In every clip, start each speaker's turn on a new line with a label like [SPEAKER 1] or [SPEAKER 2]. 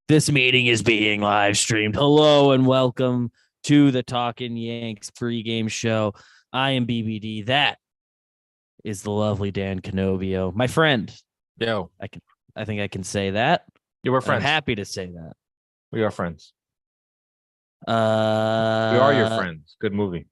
[SPEAKER 1] This meeting is being live streamed. Hello and welcome to the Talking Yanks pregame show. I am BBD. That is the lovely Dan Canovio, my friend.
[SPEAKER 2] Yo,
[SPEAKER 1] I think I can say that.
[SPEAKER 2] you were
[SPEAKER 1] I'm
[SPEAKER 2] friends.
[SPEAKER 1] happy to say that.
[SPEAKER 2] We are friends. We are your friends. Good movie.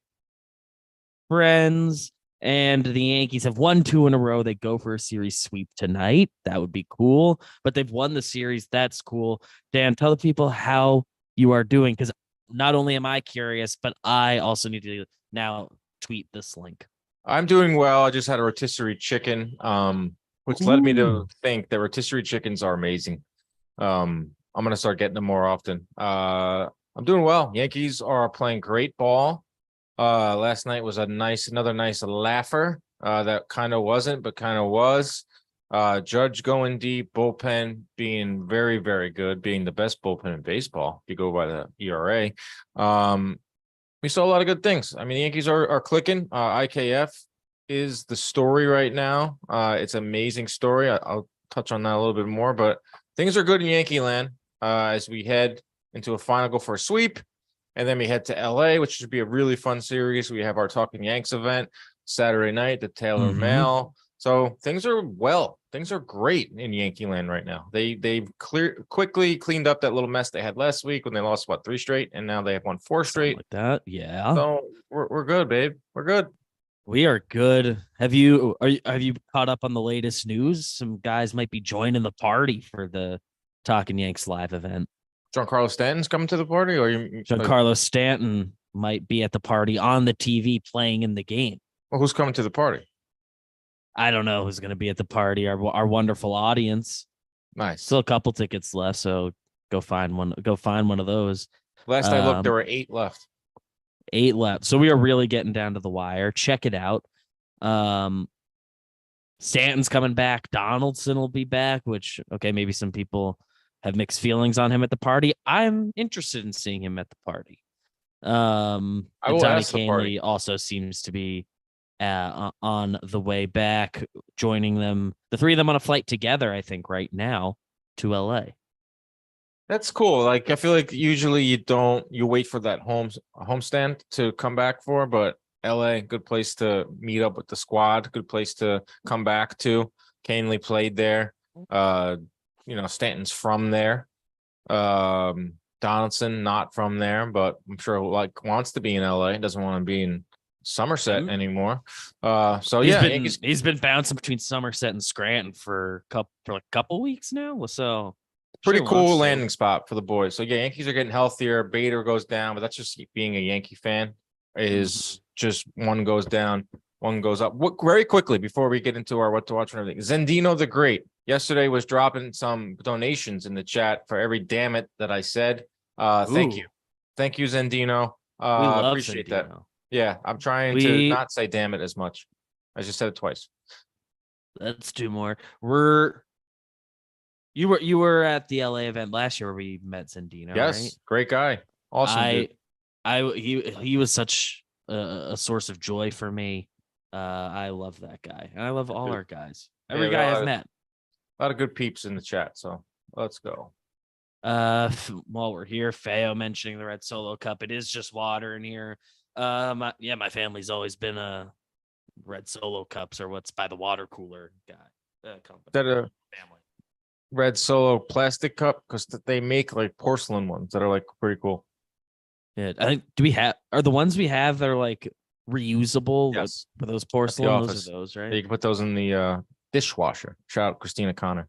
[SPEAKER 1] Friends. And the Yankees have won 2 in a row. They go for a series sweep tonight. That would be cool. But they've won the series. That's cool. Dan, tell the people how you are doing, because not only am I curious, but I also need to now tweet this link.
[SPEAKER 2] I'm doing well. I just had a rotisserie chicken, which led me to think that rotisserie chickens are amazing. I'm gonna start getting them more often. I'm doing well. Yankees are playing great ball. Last night was another nice laugher. That kind of wasn't, but kind of was. Judge going deep, bullpen being very, very good, being the best bullpen in baseball. If you go by the ERA, we saw a lot of good things. I mean, the Yankees are clicking. IKF is the story right now. It's an amazing story. I'll touch on that a little bit more, but things are good in Yankee land as we head into a final go for a sweep. And then we head to LA, which should be a really fun series. We have our Talking Yanks event Saturday night, the Taylor Mail. So things are great in Yankee land right now. They've quickly cleaned up that little mess they had last week when they lost 3 straight, and now they have won 4 straight.
[SPEAKER 1] Something like that, yeah.
[SPEAKER 2] So we're good, babe. We're good.
[SPEAKER 1] We are good. Have you caught up on the latest news? Some guys might be joining the party for the Talking Yanks live event.
[SPEAKER 2] Giancarlo Stanton's coming to the party, or
[SPEAKER 1] Giancarlo Stanton might be at the party on the TV playing in the game.
[SPEAKER 2] Well, who's coming to the party?
[SPEAKER 1] I don't know who's going to be at the party. Our wonderful audience.
[SPEAKER 2] Nice.
[SPEAKER 1] Still a couple tickets left, so go find one. Go find one of those.
[SPEAKER 2] Last I looked, there were 8 left.
[SPEAKER 1] 8 left. So we are really getting down to the wire. Check it out. Stanton's coming back. Donaldson will be back, which, okay, maybe some people have mixed feelings on him at the party. I'm interested in seeing him at the party.
[SPEAKER 2] I will
[SPEAKER 1] Johnny
[SPEAKER 2] ask the party.
[SPEAKER 1] Canely also seems to be on the way back, joining them. The 3 of them on a flight together, I think, right now to LA.
[SPEAKER 2] That's cool. Like, I feel like usually you wait for that homestand to come back for, but LA, good place to meet up with the squad, good place to come back to. Canely played there. Stanton's from there. Donaldson not from there, but I'm sure wants to be in LA, doesn't want to be in Somerset anymore.
[SPEAKER 1] He's been bouncing between Somerset and Scranton for a couple weeks now. So
[SPEAKER 2] pretty cool landing spot for the boys. So yeah, Yankees are getting healthier. Bader goes down, but that's just being a Yankee fan. Is just one goes down, one goes up. Very quickly before we get into our what to watch and everything. Zendino the Great yesterday was dropping some donations in the chat for every damn it that I said. Thank you, Zendino.
[SPEAKER 1] We love
[SPEAKER 2] appreciate
[SPEAKER 1] Zendino.
[SPEAKER 2] that. Yeah, I'm trying to not say damn it as much. I just said it twice.
[SPEAKER 1] Let's do more. You were at the LA event last year where we met Zendino.
[SPEAKER 2] Yes,
[SPEAKER 1] right?
[SPEAKER 2] Great guy. Awesome.
[SPEAKER 1] He was such a source of joy for me. I love that guy, and I love all our guys. Every guy I've met.
[SPEAKER 2] A lot of good peeps in the chat, so let's go.
[SPEAKER 1] While we're here, Feo mentioning the Red Solo Cup. It is just water in here. My family's always been a Red Solo Cups, or what's by the water cooler guy. Company.
[SPEAKER 2] That a family Red Solo plastic cup, because they make like porcelain ones that are like pretty cool.
[SPEAKER 1] Yeah, I think are the ones we have that are like reusable?
[SPEAKER 2] Yes,
[SPEAKER 1] for those porcelain. Those are those, right?
[SPEAKER 2] You can put those in the dishwasher. Shout out Christina Connor.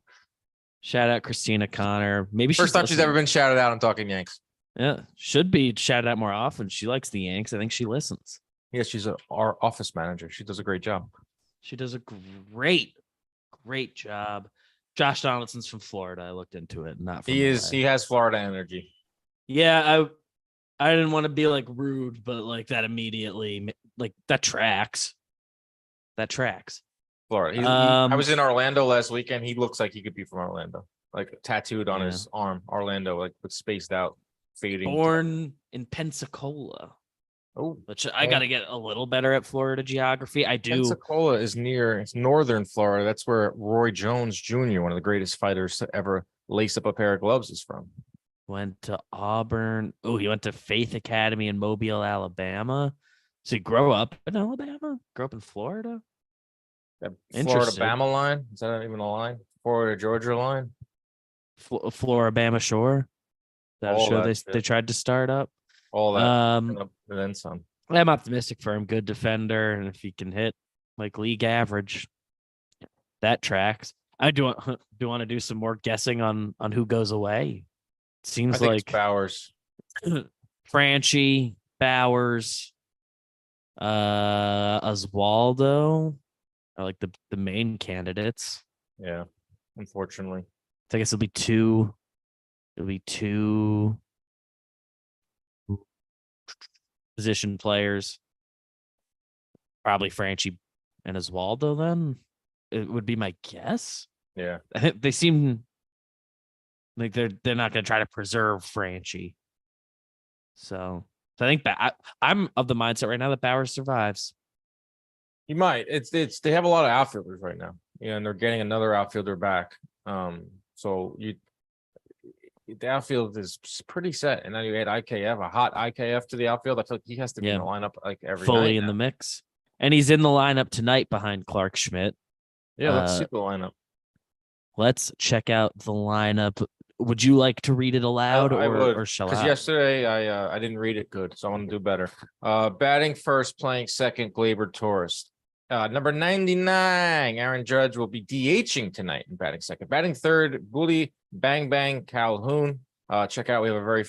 [SPEAKER 2] Maybe first time she's ever been shouted out on Talking Yanks.
[SPEAKER 1] Yeah, should be shouted out more often. She likes the Yanks. I think she listens.
[SPEAKER 2] Yeah, she's our office manager. She does a great job.
[SPEAKER 1] She does a great job. Josh Donaldson's from Florida. I looked into it. Not from
[SPEAKER 2] he has Florida energy.
[SPEAKER 1] Yeah, I didn't want to be like rude, but like that immediately, like that tracks.
[SPEAKER 2] Florida. I was in Orlando last weekend. He looks like he could be from Orlando, like tattooed on his arm. Orlando, like with spaced out, fading.
[SPEAKER 1] Born in Pensacola.
[SPEAKER 2] Oh,
[SPEAKER 1] which I got to get a little better at Florida geography. I do.
[SPEAKER 2] Pensacola is it's northern Florida. That's where Roy Jones Jr., one of the greatest fighters to ever lace up a pair of gloves, is from.
[SPEAKER 1] Went to Auburn. Oh, he went to Faith Academy in Mobile, Alabama. So he grow up in Alabama? Grow up in Florida?
[SPEAKER 2] That Florida
[SPEAKER 1] Interesting.
[SPEAKER 2] Bama line. Is that even a line? Florida Georgia line.
[SPEAKER 1] Florida Bama Shore. That a
[SPEAKER 2] All
[SPEAKER 1] show
[SPEAKER 2] that
[SPEAKER 1] they
[SPEAKER 2] shit.
[SPEAKER 1] tried to start up.
[SPEAKER 2] All that.
[SPEAKER 1] Um,
[SPEAKER 2] And then some.
[SPEAKER 1] I'm optimistic for him. Good defender, and if he can hit like league average, that tracks. I do want to do some more guessing on who goes away.
[SPEAKER 2] I
[SPEAKER 1] Seems
[SPEAKER 2] think it's
[SPEAKER 1] like
[SPEAKER 2] Bowers.
[SPEAKER 1] Franchi, Bowers, Oswaldo are like the main candidates.
[SPEAKER 2] Yeah. Unfortunately.
[SPEAKER 1] So I guess it'll be two. It'll be two position players. Probably Franchi and Oswaldo. Then it would be my guess.
[SPEAKER 2] Yeah.
[SPEAKER 1] I think they seem like they're not going to try to preserve Franchi. So I think I'm of the mindset right now that Bowers survives.
[SPEAKER 2] He might. It's they have a lot of outfielders right now. Yeah, and they're getting another outfielder back. So the outfield is pretty set. And then you add IKF, a hot IKF to the outfield. I feel like he has to be in
[SPEAKER 1] Yeah,
[SPEAKER 2] the lineup like every
[SPEAKER 1] fully
[SPEAKER 2] night
[SPEAKER 1] in
[SPEAKER 2] now.
[SPEAKER 1] the mix, and he's in the lineup tonight behind Clark Schmidt.
[SPEAKER 2] Yeah, let's see the lineup.
[SPEAKER 1] Let's check out the lineup. Would you like to read it aloud,
[SPEAKER 2] I would,
[SPEAKER 1] or shall
[SPEAKER 2] because
[SPEAKER 1] I?
[SPEAKER 2] yesterday I didn't read it good, so I want to do better. Batting first, playing second, Glaber Torres. Number 99, Aaron Judge will be DHing tonight and batting second. Batting third, Bully Bang Bang Calhoun. Check out, we have a very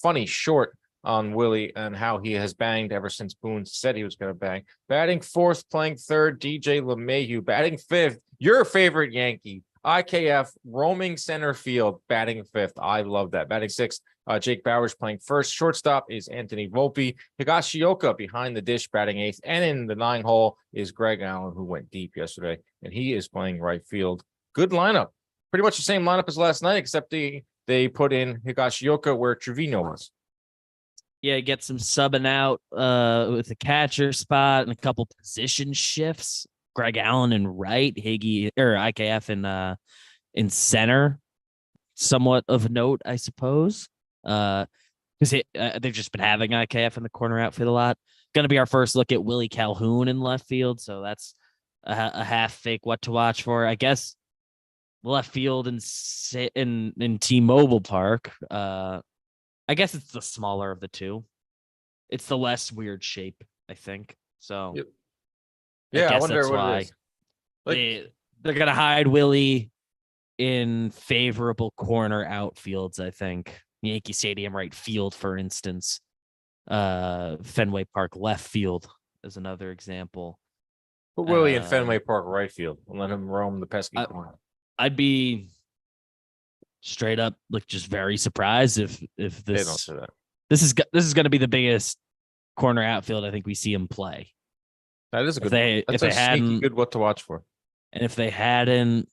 [SPEAKER 2] funny short on Willie and how he has banged ever since Boone said he was going to bang. Batting fourth, playing third, DJ LeMahieu. Batting fifth, your favorite Yankee, IKF, roaming center field, batting fifth. I love that. Batting sixth, Jake Bowers playing first. Shortstop is Anthony Volpe. Higashioka behind the dish, batting eighth. And in the 9 hole is Greg Allen, who went deep yesterday, and he is playing right field. Good lineup. Pretty much the same lineup as last night, except they put in Higashioka where Trevino was.
[SPEAKER 1] Yeah, get some subbing out with the catcher spot and a couple position shifts. Greg Allen in right, Higgy or IKF in center. Somewhat of note, I suppose. Because they've just been having IKF in the corner outfield a lot. Going to be our first look at Willie Calhoun in left field, so that's a half fake. What to watch for? I guess left field in T-Mobile Park. I guess it's the smaller of the two. It's the less weird shape, I think. So,
[SPEAKER 2] Yep.
[SPEAKER 1] I
[SPEAKER 2] Yeah, I
[SPEAKER 1] guess
[SPEAKER 2] wonder
[SPEAKER 1] that's
[SPEAKER 2] what it
[SPEAKER 1] why
[SPEAKER 2] is. Like,
[SPEAKER 1] they're gonna hide Willie in favorable corner outfields. I think Yankee Stadium right field, for instance, Fenway Park left field is another example.
[SPEAKER 2] put Willie in Fenway Park right field and let him roam the pesky corner.
[SPEAKER 1] I'd be straight up like just very surprised if
[SPEAKER 2] They don't do that.
[SPEAKER 1] this is going to be the biggest corner outfield I think we see him play.
[SPEAKER 2] That is a good.
[SPEAKER 1] If
[SPEAKER 2] That's a
[SPEAKER 1] they
[SPEAKER 2] sneaky
[SPEAKER 1] hadn't,
[SPEAKER 2] good what to watch for.
[SPEAKER 1] and if they hadn't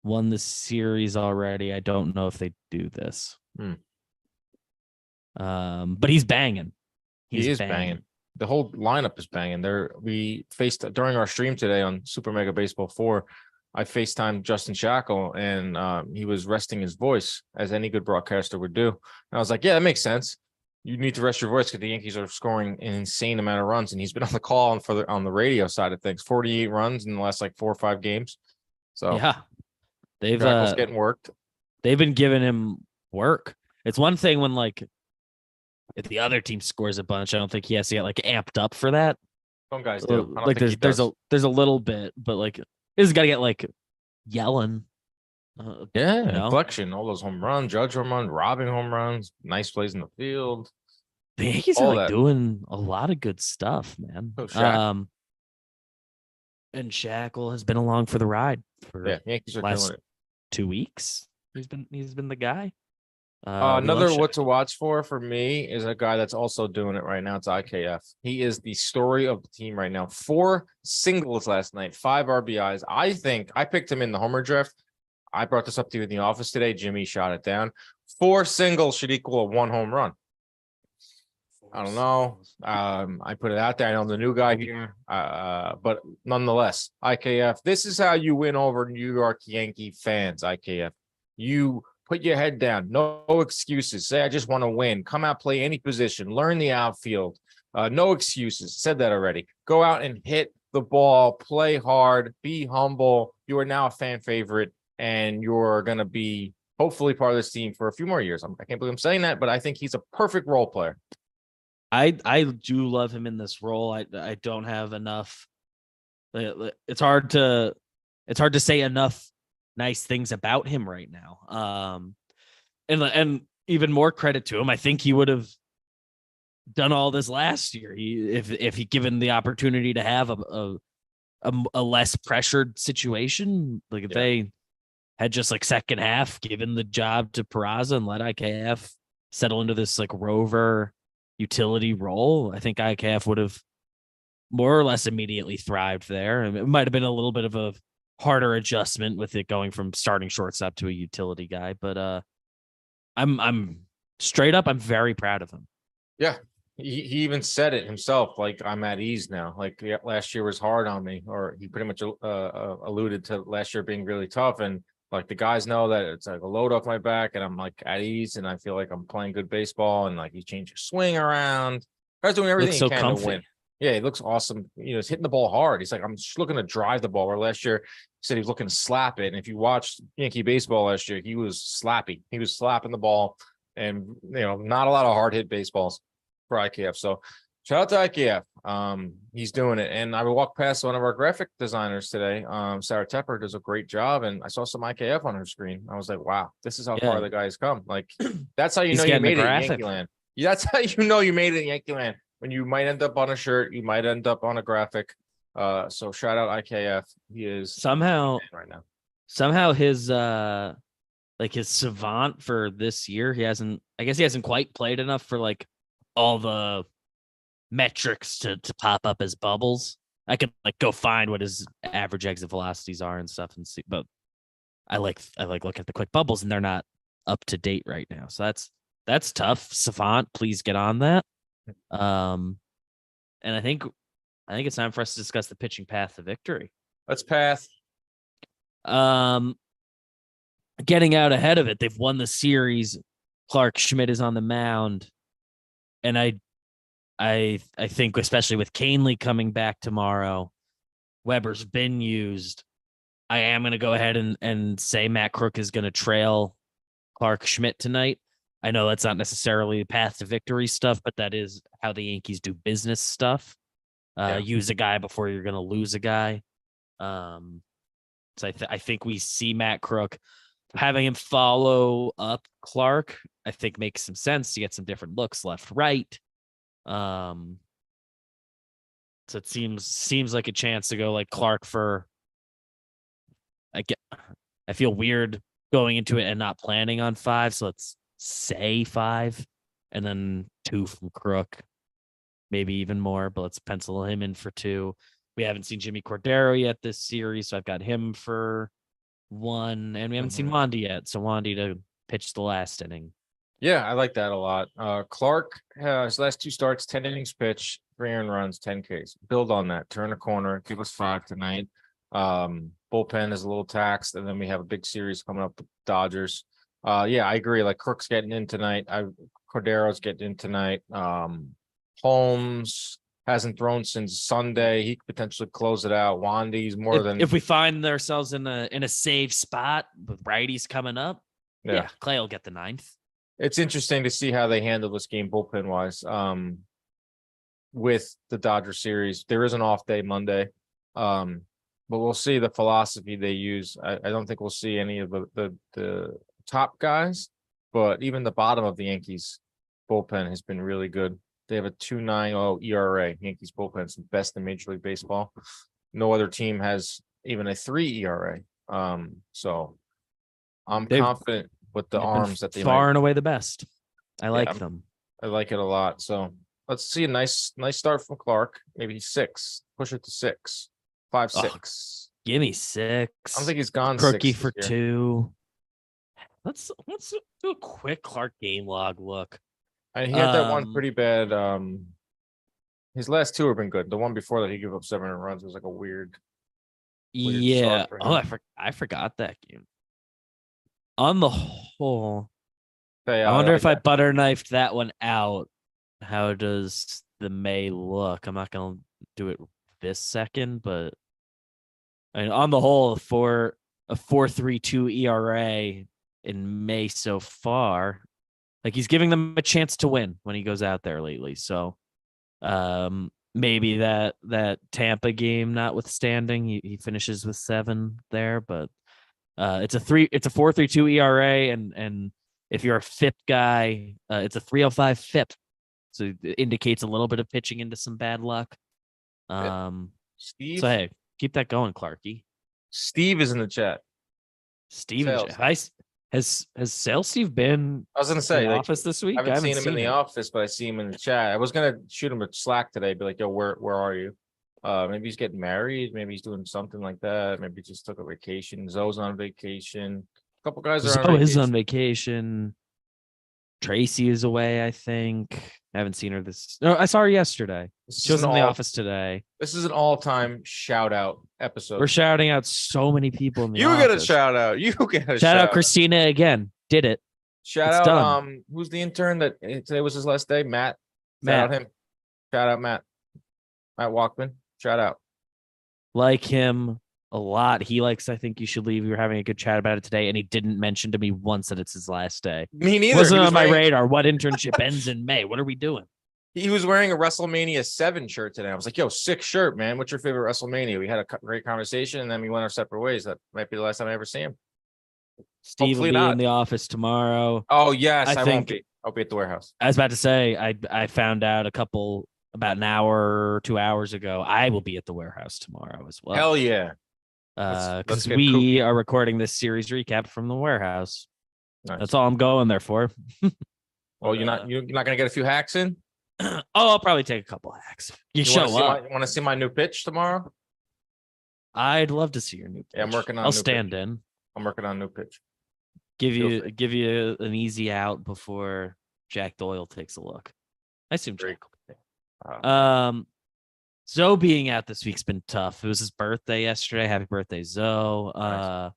[SPEAKER 1] won the series already, I don't know if they do this. But he's banging.
[SPEAKER 2] He is banging. The whole lineup is banging. We faced during our stream today on Super Mega Baseball 4. I FaceTimed Justin Shackle, and he was resting his voice, as any good broadcaster would do. And I was like, yeah, that makes sense. You need to rest your voice because the Yankees are scoring an insane amount of runs. And he's been on the call on the radio side of things, 48 runs in the last like 4 or 5 games. So
[SPEAKER 1] yeah,
[SPEAKER 2] Shackle's getting worked.
[SPEAKER 1] They've been giving him work. It's one thing when like if the other team scores a bunch, I don't think he has to get like amped up for that.
[SPEAKER 2] Some guys do.
[SPEAKER 1] Like there's a little bit, but like he's got to get like yelling.
[SPEAKER 2] Inflection, all those home runs, Judge home runs, robbing home runs, nice plays in the field.
[SPEAKER 1] The Yankees are like doing a lot of good stuff, man. And Shackle has been along for the ride for
[SPEAKER 2] Yankees are
[SPEAKER 1] last
[SPEAKER 2] killing it.
[SPEAKER 1] 2 weeks. He's been the guy.
[SPEAKER 2] Another what to watch for me is a guy that's also doing it right now. It's IKF. He is the story of the team right now. 4 singles last night, 5 RBIs. I think I picked him in the homer draft. I brought this up to you in the office today. Jimmy shot it down. 4 singles should equal a 1 home run. I don't know. I put it out there. I know I'm the new guy here, but nonetheless, IKF. This is how you win over New York Yankee fans. IKF. You Put your head down. No excuses. Say, I just want to win. Come out, play any position. Learn the outfield. No excuses. Said that already. Go out and hit the ball. Play hard. Be humble. You are now a fan favorite, and you're going to be hopefully part of this team for a few more years. I can't believe I'm saying that, but I think he's a perfect role player.
[SPEAKER 1] I do love him in this role. I don't have enough. It's hard to say enough nice things about him right now. And even more credit to him. I think he would have done all this last year. If he given the opportunity to have a less pressured situation, like if they had just like second half given the job to Peraza and let IKF settle into this like rover utility role, I think IKF would have more or less immediately thrived there. It might have been a little bit of a harder adjustment with it going from starting shortstop to a utility guy, but I'm straight up, I'm very proud of him.
[SPEAKER 2] Yeah. He even said it himself, like, I'm at ease now. Like, last year was hard on me, or he pretty much alluded to last year being really tough. And like, the guys know that it's like a load off my back, and I'm like at ease, and I feel like I'm playing good baseball. And like, he changed his swing around. Guy's doing everything he can to win. Yeah, he looks awesome. You know, he's hitting the ball hard. He's like, I'm just looking to drive the ball. Where last year he said he was looking to slap it. And if you watched Yankee baseball last year, he was slappy. He was slapping the ball, and not a lot of hard hit baseballs for IKF. So shout out to IKF. He's doing it. And I would walk past one of our graphic designers today. Sarah Tepper does a great job, and I saw some IKF on her screen. I was like, wow, this is how far the guy has come. Like, that's how you know you made it in Yankee land. Yeah, that's how you know you made it in Yankee land. When you might end up on a shirt, you might end up on a graphic. So shout out IKF. He is
[SPEAKER 1] somehow
[SPEAKER 2] right now.
[SPEAKER 1] Somehow his like his savant for this year, he hasn't quite played enough for like all the metrics to pop up as bubbles. I could like go find what his average exit velocities are and stuff and see, but I like look at the quick bubbles and they're not up to date right now. So that's tough. Savant, please get on that. And I think it's time for us to discuss the pitching path to victory.
[SPEAKER 2] Let's pass.
[SPEAKER 1] Getting out ahead of it, they've won the series. Clark Schmidt is on the mound, and I think especially with Canely coming back tomorrow, Weber's been used. I am going to go ahead and say Matt Crook is going to trail Clark Schmidt tonight. I know that's not necessarily path to victory stuff, but that is how the Yankees do business stuff. Use a guy before you're going to lose a guy. So I think we see Matt Crook. Having him follow up Clark, I think makes some sense to get some different looks left, right. So it seems like a chance to go like Clark for. I feel weird going into it and not planning on 5, so let's say 5, and then 2 from Crook, maybe even more. But let's pencil him in for 2. We haven't seen Jimmy Cordero yet this series, so I've got him for 1, and we haven't seen Wandy yet, so Wandy to pitch the last inning.
[SPEAKER 2] Yeah, I like that a lot. Clark, his last 2 starts, 10 innings pitch, 3 earned runs, 10 Ks. Build on that. Turn a corner. Give us 5 tonight. Bullpen is a little taxed, and then we have a big series coming up with Dodgers. Yeah, I agree. Like, Crook's getting in tonight. Cordero's getting in tonight. Holmes hasn't thrown since Sunday. He could potentially close it out. Wandy's more than
[SPEAKER 1] if we find ourselves in a safe spot with righties coming up. Yeah, Clay will get the 9th.
[SPEAKER 2] It's interesting to see how they handle this game bullpen wise. With the Dodger series, there is an off day Monday. But we'll see the philosophy they use. I don't think we'll see any of the top guys, but even the bottom of the Yankees bullpen has been really good. They have a 2.90 ERA. Yankees bullpen is the best in Major League Baseball. No other team has even a 3 ERA. So I'm confident with the arms that they
[SPEAKER 1] far and away the best. I like them.
[SPEAKER 2] I like it a lot. So let's see a nice start from Clark. Maybe 6. Push it to 6. 5-6.
[SPEAKER 1] Give me 6.
[SPEAKER 2] I don't think he's gone.
[SPEAKER 1] Crookie for 2. Let's do a quick Clark game log look.
[SPEAKER 2] And he had that one pretty bad. His last 2 have been good. The one before that, he gave up 7 runs. It was like a weird
[SPEAKER 1] yeah. Oh, I forgot that game. On the whole,
[SPEAKER 2] Okay,
[SPEAKER 1] I wonder if I butter knifed that one out. How does the May look? I'm not gonna do it this second, but I mean, on the whole, for a 4.32 ERA in May so far, like he's giving them a chance to win when he goes out there lately. So maybe that Tampa game notwithstanding, he finishes with 7 there, but it's a 4.32 ERA, and if you're a FIP guy, it's a 3.05 FIP. So it indicates a little bit of pitching into some bad luck.
[SPEAKER 2] Steve.
[SPEAKER 1] So hey, keep that going, Clarky.
[SPEAKER 2] Steve is in the chat.
[SPEAKER 1] Steve, has Sales Steve been?
[SPEAKER 2] I was gonna say,
[SPEAKER 1] in
[SPEAKER 2] like,
[SPEAKER 1] office this week.
[SPEAKER 2] I haven't seen him in the office, but I see him in the chat. I was gonna shoot him a Slack today, be like, "Yo, where are you?" Maybe he's getting married. Maybe he's doing something like that. Maybe he just took a vacation. Zoe's on vacation. A couple guys are on vacation.
[SPEAKER 1] Is on vacation. Tracy is away, I think. I haven't seen her this. No, I saw her yesterday. She was in the office today.
[SPEAKER 2] This is an all-time shout out episode.
[SPEAKER 1] We're shouting out so many people in the office.
[SPEAKER 2] You get a shout out. You get a
[SPEAKER 1] shout out. Christina again. Did it.
[SPEAKER 2] Shout out. Done. Who's the intern that today was his last day? Matt. Shout out him. Shout out Matt. Matt Walkman. Shout out.
[SPEAKER 1] Like him a lot. He likes, I think you should leave. We were having a good chat about it today, and he didn't mention to me once that it's his last day.
[SPEAKER 2] Me neither.
[SPEAKER 1] Wasn't on my radar. What internship ends in May? What are we doing?
[SPEAKER 2] He was wearing a WrestleMania 7 shirt today. I was like, yo, sick shirt, man. What's your favorite WrestleMania? We had a great conversation, and then we went our separate ways. That might be the last time I ever see him.
[SPEAKER 1] Steve will be in the office tomorrow.
[SPEAKER 2] Oh, yes. I won't be. I'll be at the warehouse.
[SPEAKER 1] I was about to say, I found out about an hour or 2 hours ago, I will be at the warehouse tomorrow as well.
[SPEAKER 2] Hell yeah.
[SPEAKER 1] Because we are recording this series recap from the warehouse. Nice. That's all I'm going there for.
[SPEAKER 2] Well, you're not gonna get a few hacks in?
[SPEAKER 1] I'll probably take a couple hacks. You show up.
[SPEAKER 2] You want to see my new pitch tomorrow?
[SPEAKER 1] I'd love to see your new pitch.
[SPEAKER 2] Yeah, I'm working on.
[SPEAKER 1] I'll stand in.
[SPEAKER 2] I'm working on a new pitch.
[SPEAKER 1] Give you an easy out before Jack Doyle takes a look. I assume Jack will be there. Zoe being out this week's been tough. It was his birthday yesterday. Happy birthday, Zoe. Nice.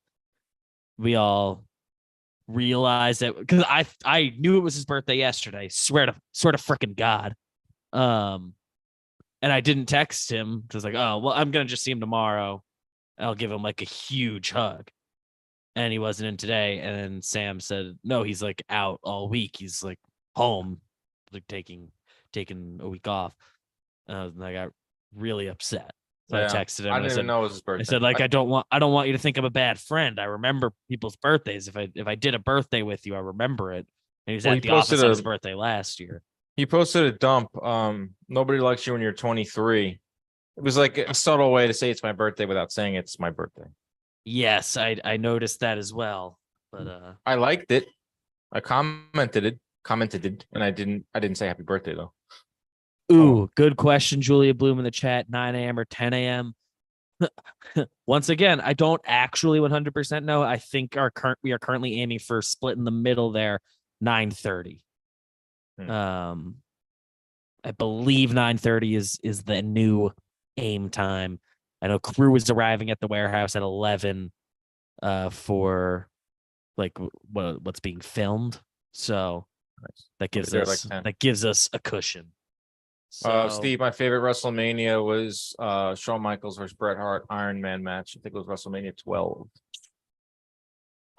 [SPEAKER 1] We all realized that because I knew it was his birthday yesterday. Swear to freaking God. And I didn't text him. I was like, oh well, I'm gonna just see him tomorrow. I'll give him like a huge hug. And he wasn't in today. And then Sam said, no, he's like out all week. He's like home, like taking a week off. And I got really upset. So I texted him.
[SPEAKER 2] I didn't even know it was his birthday.
[SPEAKER 1] I said, like, I don't want you to think I'm a bad friend. I remember people's birthdays. If I did a birthday with you, I remember it. And he was at the office on his birthday last year.
[SPEAKER 2] He posted a dump. Nobody likes you when you're 23. It was like a subtle way to say it's my birthday without saying it's my birthday.
[SPEAKER 1] Yes, I noticed that as well. But
[SPEAKER 2] I liked it. I commented it, and I didn't say happy birthday though.
[SPEAKER 1] Ooh, good question, Julia Bloom in the chat. 9 a.m. or 10 a.m. Once again, I don't actually 100% know. I think we are currently aiming for split in the middle there, 9:30. I believe 9:30 is the new aim time. I know crew is arriving at the warehouse at 11 for like what's being filmed. So that gives us a cushion. So,
[SPEAKER 2] Steve, my favorite WrestleMania was Shawn Michaels versus Bret Hart Iron Man match. I think it was WrestleMania 12.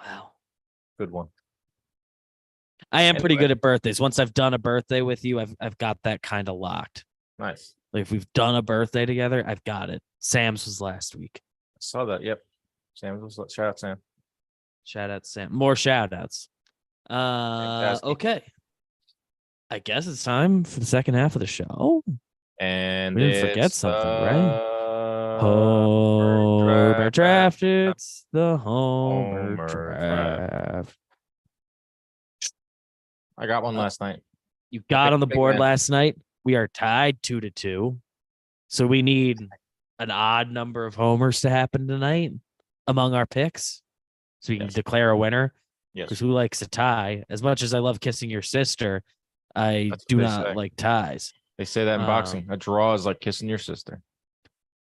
[SPEAKER 1] Wow.
[SPEAKER 2] Good one.
[SPEAKER 1] I am pretty good at birthdays. Once I've done a birthday with you, I've got that kind of locked.
[SPEAKER 2] Nice.
[SPEAKER 1] Like if we've done a birthday together, I've got it. Sam's was last week.
[SPEAKER 2] I saw that. Yep. Sam's was shout out Sam.
[SPEAKER 1] Shout out Sam. More shout outs. Okay. I guess it's time for the second half of the show.
[SPEAKER 2] And
[SPEAKER 1] we didn't forget something, right? Homer draft. It's the Homer draft.
[SPEAKER 2] I got one last night.
[SPEAKER 1] You got on the board last night. We are tied 2-2. So we need an odd number of homers to happen tonight among our picks. So we can declare a winner.
[SPEAKER 2] Yes.
[SPEAKER 1] Because who likes a tie? As much as I love kissing your sister, I do not like ties.
[SPEAKER 2] They say that in boxing. A draw is like kissing your sister.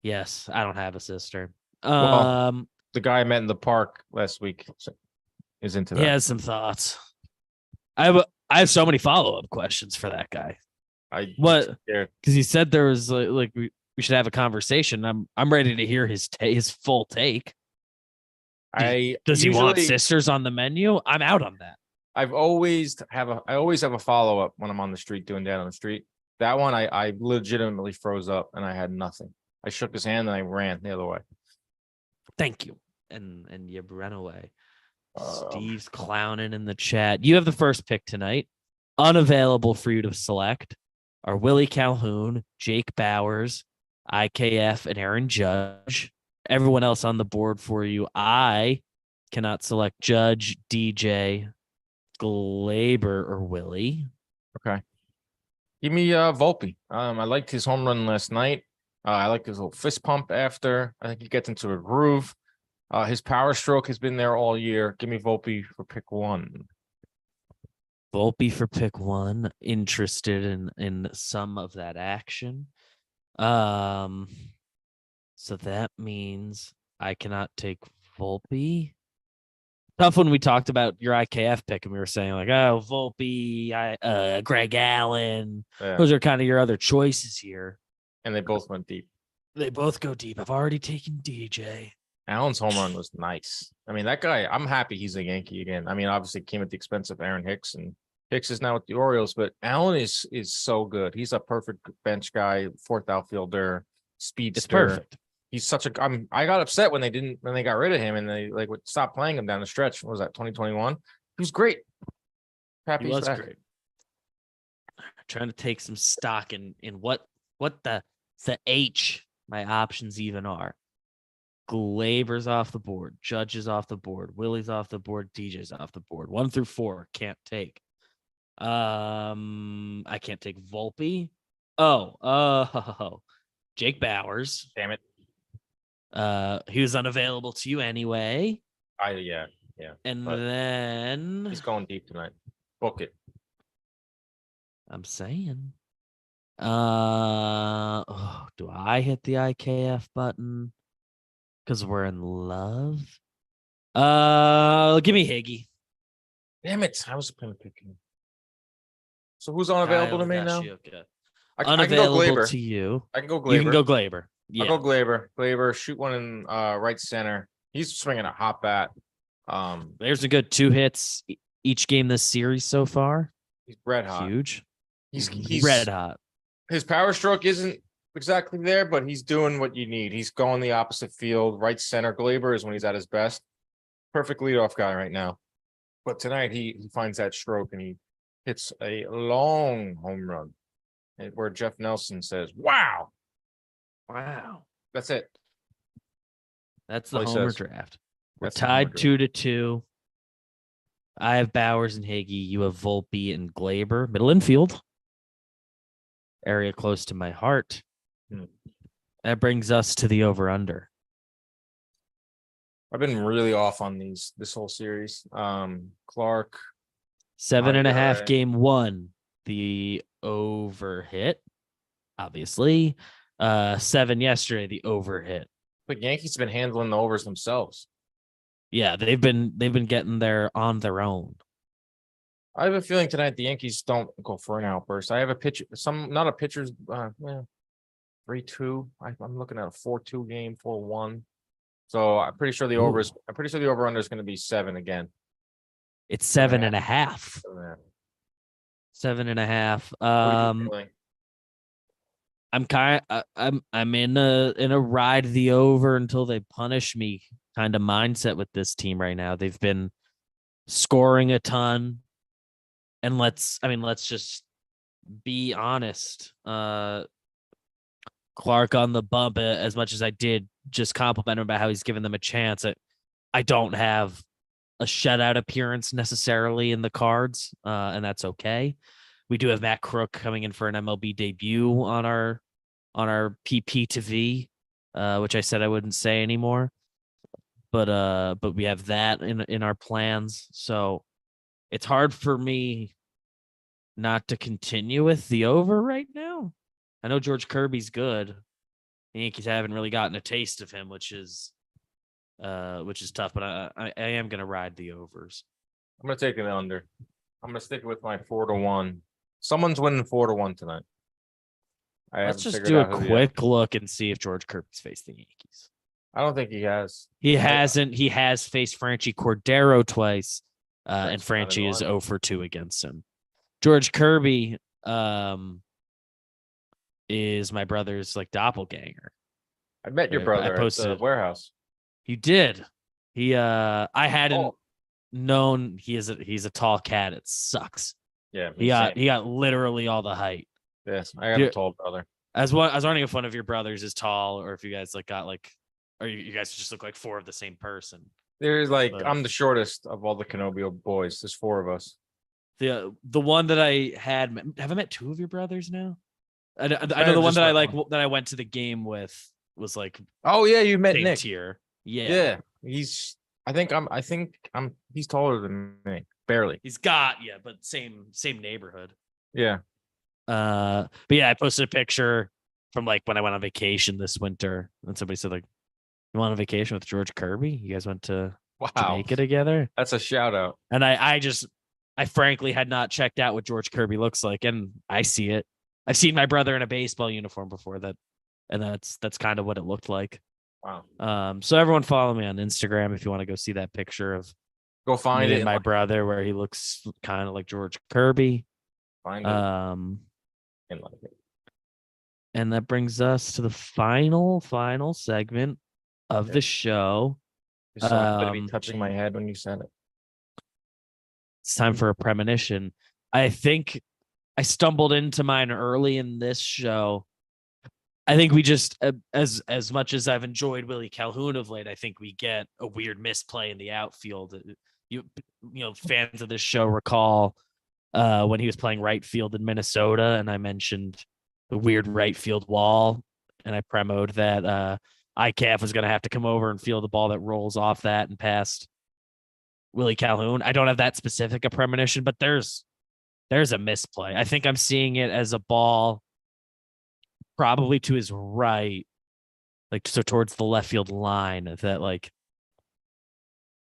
[SPEAKER 1] Yes, I don't have a sister.
[SPEAKER 2] Well, the guy I met in the park last week is into
[SPEAKER 1] He
[SPEAKER 2] that.
[SPEAKER 1] has some thoughts. I have so many follow-up questions for that guy.
[SPEAKER 2] I
[SPEAKER 1] What?
[SPEAKER 2] scared.
[SPEAKER 1] Because he said there was like we should have a conversation. I'm ready to hear his full take. Does he want
[SPEAKER 2] Usually
[SPEAKER 1] sisters on the menu? I'm out on that.
[SPEAKER 2] I always have a follow up when I'm on the street doing that on the street. That one I legitimately froze up and I had nothing. I shook his hand and I ran the other way.
[SPEAKER 1] Thank you. And you ran away.
[SPEAKER 2] Um,
[SPEAKER 1] Steve's clowning in the chat. You have the first pick tonight. Unavailable for you to select are Willie Calhoun, Jake Bowers, IKF, and Aaron Judge. Everyone else on the board for you. I cannot select Judge, DJ, Glaber, or Willie.
[SPEAKER 2] Okay. Give me Volpe. I liked his home run last night. I liked his little fist pump after. I think he gets into a groove. His power stroke has been there all year. Give me Volpe for pick 1.
[SPEAKER 1] Volpe for pick 1. Interested in some of that action. So that means I cannot take Volpe. Tough when we talked about your IKF pick and we were saying like, oh, Volpe, Greg Allen.
[SPEAKER 2] Yeah.
[SPEAKER 1] Those are kind of your other choices here.
[SPEAKER 2] And they both went deep.
[SPEAKER 1] They both go deep. I've already taken DJ.
[SPEAKER 2] Allen's home run was nice. I mean, that guy, I'm happy he's a Yankee again. I mean, obviously came at the expense of Aaron Hicks, and Hicks is now with the Orioles, but Allen is so good. He's a perfect bench guy, fourth outfielder, speedster.
[SPEAKER 1] It's perfect.
[SPEAKER 2] He's such a. I got upset when they got rid of him and they like would stop playing him down the stretch. What was that, 2021? He was great. Happy
[SPEAKER 1] He was
[SPEAKER 2] back.
[SPEAKER 1] great. Trying to take some stock in what the H my options even are. Glaber's off the board, Judge is off the board, Willie's off the board, DJ's off the board. 1 through 4 can't take. I can't take Volpe. Jake Bowers.
[SPEAKER 2] Damn it.
[SPEAKER 1] He was unavailable to you anyway.
[SPEAKER 2] Yeah.
[SPEAKER 1] And
[SPEAKER 2] but
[SPEAKER 1] then
[SPEAKER 2] he's going deep tonight. Book it.
[SPEAKER 1] I'm saying. Do I hit the IKF button? Because we're in love. Give me Higgy.
[SPEAKER 2] Damn it. I was going to pick him. So who's unavailable to me now?
[SPEAKER 1] Unavailable
[SPEAKER 2] I can go Glaber.
[SPEAKER 1] to you.
[SPEAKER 2] I can go Glaber.
[SPEAKER 1] You can go Glaber. Yeah.
[SPEAKER 2] I'll go Glaber. Glaber, shoot one in right center. He's swinging a hot bat.
[SPEAKER 1] There's a good 2 hits each game this series so far.
[SPEAKER 2] He's red hot.
[SPEAKER 1] Huge.
[SPEAKER 2] He's
[SPEAKER 1] red hot.
[SPEAKER 2] His power stroke isn't exactly there, but he's doing what you need. He's going the opposite field, right center. Glaber is when he's at his best. Perfect leadoff guy right now. But tonight he finds that stroke and he hits a long home run where Jeff Nelson says, "Wow,
[SPEAKER 1] wow."
[SPEAKER 2] That's it.
[SPEAKER 1] That's the Homer draft. We're
[SPEAKER 2] That's
[SPEAKER 1] tied 2-2. I have Bowers and Higgy. You have Volpe and Glaber. Middle infield. Area close to my heart. That brings us to the over-under.
[SPEAKER 2] I've been really off on this whole series. Clark.
[SPEAKER 1] 7.5 game 1. The over hit. Obviously. 7 yesterday, the over hit.
[SPEAKER 2] But Yankees have been handling the overs themselves.
[SPEAKER 1] Yeah, they've been getting there on their own.
[SPEAKER 2] I have a feeling tonight the Yankees don't go for an outburst. I have a pitcher, not a pitcher's 3-2. I'm looking at a 4-2 game, 4-1. So I'm pretty sure the over under is going to be 7 again.
[SPEAKER 1] It's 7.5. 7.5. I'm in a ride the over until they punish me kind of mindset with this team right now. They've been scoring a ton. And let's just be honest. Clark on the bump, as much as I did just compliment him about how he's given them a chance. I don't have a shutout appearance necessarily in the cards, and that's okay. We do have Matt Crook coming in for an MLB debut on our PP to V, which I said I wouldn't say anymore. But we have that in our plans. So it's hard for me not to continue with the over right now. I know George Kirby's good. The Yankees haven't really gotten a taste of him, which is which is tough. But I am gonna ride the overs.
[SPEAKER 2] I'm gonna take an under. I'm gonna stick with my 4-1. Someone's winning 4-1 tonight. I
[SPEAKER 1] Let's
[SPEAKER 2] haven't
[SPEAKER 1] just
[SPEAKER 2] figured
[SPEAKER 1] do a
[SPEAKER 2] out who yet.
[SPEAKER 1] quick look and see if George Kirby's faced the Yankees.
[SPEAKER 2] I don't think he has.
[SPEAKER 1] He hasn't. He has faced Franchi Cordero twice, and
[SPEAKER 2] That's
[SPEAKER 1] Franchi is
[SPEAKER 2] one.
[SPEAKER 1] 0 for 2 against him. George Kirby is my brother's like doppelganger.
[SPEAKER 2] I met your brother at the warehouse.
[SPEAKER 1] You did. I hadn't known he's a tall cat. It sucks.
[SPEAKER 2] Yeah,
[SPEAKER 1] he got literally all the height.
[SPEAKER 2] Yes, I got a tall brother.
[SPEAKER 1] I was wondering if one of your brothers is tall, or if you guys or you guys just look like 4 of the same person.
[SPEAKER 2] There's I'm the shortest of all the Canobio boys. There's 4 of us.
[SPEAKER 1] The one that I had, have I met 2 of your brothers now? I know the one that I went to the game with was like,
[SPEAKER 2] oh yeah, you met Nick
[SPEAKER 1] here.
[SPEAKER 2] Yeah. He's taller than me, barely.
[SPEAKER 1] He's got but same neighborhood.
[SPEAKER 2] Yeah.
[SPEAKER 1] But yeah, I posted a picture from like when I went on vacation this winter, and somebody said like, "You went on vacation with George Kirby? You guys went to Jamaica together?"
[SPEAKER 2] That's a shout out.
[SPEAKER 1] And I frankly had not checked out what George Kirby looks like, and I see it. I've seen my brother in a baseball uniform before that, and that's kind of what it looked like.
[SPEAKER 2] Wow.
[SPEAKER 1] So everyone follow me on Instagram if you want to go see that picture of
[SPEAKER 2] go find it.
[SPEAKER 1] My brother where he looks kind of like George Kirby.
[SPEAKER 2] Find it. And like it.
[SPEAKER 1] And that brings us to the final segment of the show.
[SPEAKER 2] So I'm gonna be touching my head when you said it.
[SPEAKER 1] It's time for a premonition. I think I stumbled into mine early in this show. I think we just, as much as I've enjoyed Willie Calhoun of late, I think we get a weird misplay in the outfield. You know, fans of this show recall when he was playing right field in Minnesota, and I mentioned the weird right field wall, and I premoed that ICAF was going to have to come over and field the ball that rolls off that and past Willie Calhoun. I don't have that specific a premonition, but there's a misplay. I think I'm seeing it as a ball probably to his right, like so towards the left field line. That like,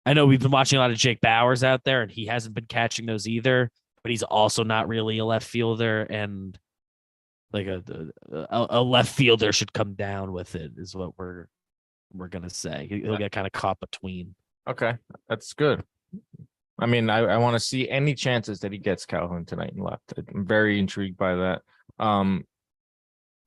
[SPEAKER 1] I know we've been watching a lot of Jake Bauers out there, and he hasn't been catching those either, but he's also not really a left fielder, and like a left fielder should come down with it is what we're gonna say. He'll get kind of caught between.
[SPEAKER 2] Okay, that's good. I mean, I want to see any chances that he gets Calhoun tonight and left. I'm very intrigued by that.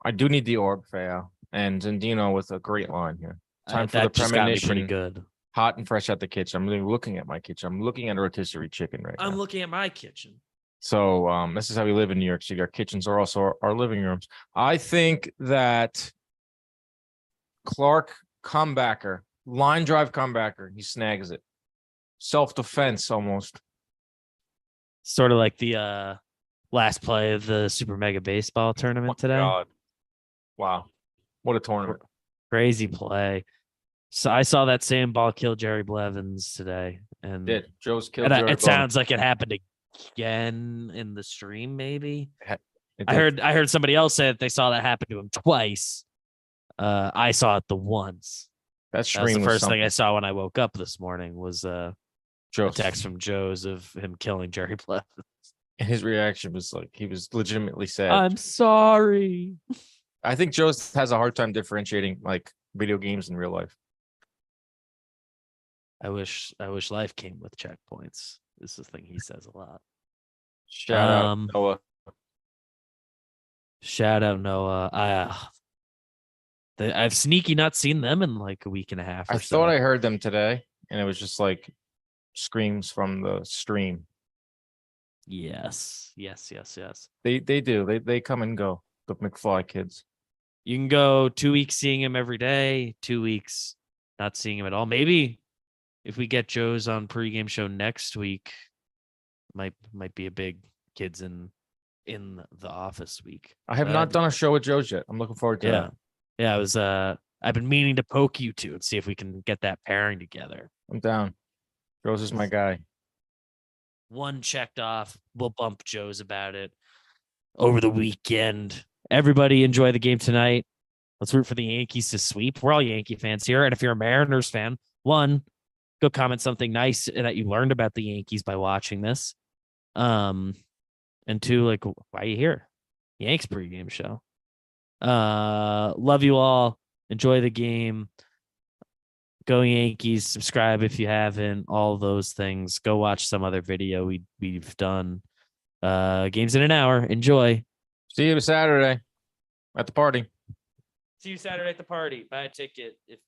[SPEAKER 2] I do need the orb, Feo, and Zendino with a great line here. Time for the premonition.
[SPEAKER 1] Pretty good.
[SPEAKER 2] Hot and fresh out the kitchen. I'm really looking at my kitchen. I'm looking at a rotisserie chicken right now.
[SPEAKER 1] I'm looking at my kitchen.
[SPEAKER 2] So this is how we live in New York City. Our kitchens are also our living rooms. I think that Clark comebacker, line drive comebacker, he snags it. Self-defense almost.
[SPEAKER 1] Sort of like the last play of the Super Mega Baseball tournament today. God.
[SPEAKER 2] Wow. What a tournament.
[SPEAKER 1] Crazy play. So I saw that same ball kill Jerry Blevins today. And
[SPEAKER 2] Joe's killed Jerry
[SPEAKER 1] it sounds like it happened again in the stream, maybe. I heard somebody else say that they saw that happen to him twice. I saw it the once.
[SPEAKER 2] That
[SPEAKER 1] was the first thing I saw when I woke up this morning was a text from Joe's of him killing Jerry Blevins.
[SPEAKER 2] And his reaction was like he was legitimately sad.
[SPEAKER 1] I'm sorry.
[SPEAKER 2] I think Joe has a hard time differentiating like video games in real life.
[SPEAKER 1] I wish life came with checkpoints. This is the thing he says a lot.
[SPEAKER 2] Shout out Noah.
[SPEAKER 1] Shout out Noah. I've sneaky not seen them in like a week and a half.
[SPEAKER 2] I thought I heard them today, and it was just like screams from the stream.
[SPEAKER 1] Yes.
[SPEAKER 2] They do. They come and go. The McFly kids.
[SPEAKER 1] You can go 2 weeks seeing him every day, 2 weeks not seeing him at all. Maybe if we get Joe's on pregame show next week, might be a big kids in the office week.
[SPEAKER 2] I have not done a show with Joe's yet. I'm looking forward to that.
[SPEAKER 1] Yeah, I was I've been meaning to poke you two and see if we can get that pairing together.
[SPEAKER 2] I'm down. Joe's is my guy.
[SPEAKER 1] One checked off. We'll bump Joe's about it over the weekend. Everybody enjoy the game tonight. Let's root for the Yankees to sweep. We're all Yankee fans here. And if you're a Mariners fan, one, go comment something nice that you learned about the Yankees by watching this. And two, like, why are you here? Yanks pregame show. Love you all. Enjoy the game. Go Yankees. Subscribe if you haven't. All those things. Go watch some other video we've done. Games in an hour. Enjoy.
[SPEAKER 2] See you Saturday at the party.
[SPEAKER 1] See you Saturday at the party. Buy a ticket if